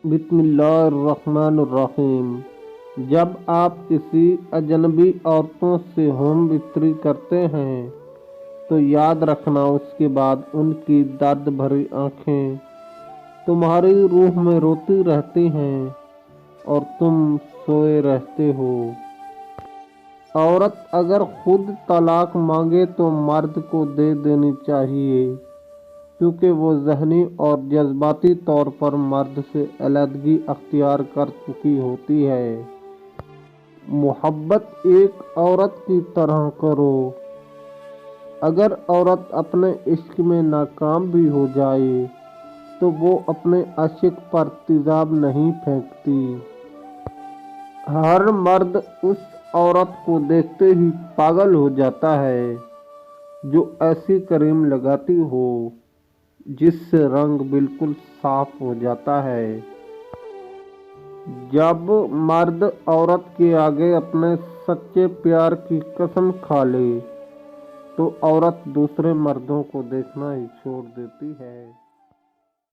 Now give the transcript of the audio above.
بسم اللہ الرحمن الرحیم۔ جب آپ کسی اجنبی عورتوں سے ہوم بستری کرتے ہیں تو یاد رکھنا اس کے بعد ان کی درد بھری آنکھیں تمہاری روح میں روتی رہتی ہیں اور تم سوئے رہتے ہو۔ عورت اگر خود طلاق مانگے تو مرد کو دے دینی چاہیے، کیونکہ وہ ذہنی اور جذباتی طور پر مرد سے علیحدگی اختیار کر چکی ہوتی ہے۔ محبت ایک عورت کی طرح کرو۔ اگر عورت اپنے عشق میں ناکام بھی ہو جائے تو وہ اپنے عاشق پر تیزاب نہیں پھینکتی۔ ہر مرد اس عورت کو دیکھتے ہی پاگل ہو جاتا ہے جو ایسی کریم لگاتی ہو جس سے رنگ بالکل صاف ہو جاتا ہے۔ جب مرد عورت کے آگے اپنے سچے پیار کی قسم کھا لے تو عورت دوسرے مردوں کو دیکھنا ہی چھوڑ دیتی ہے۔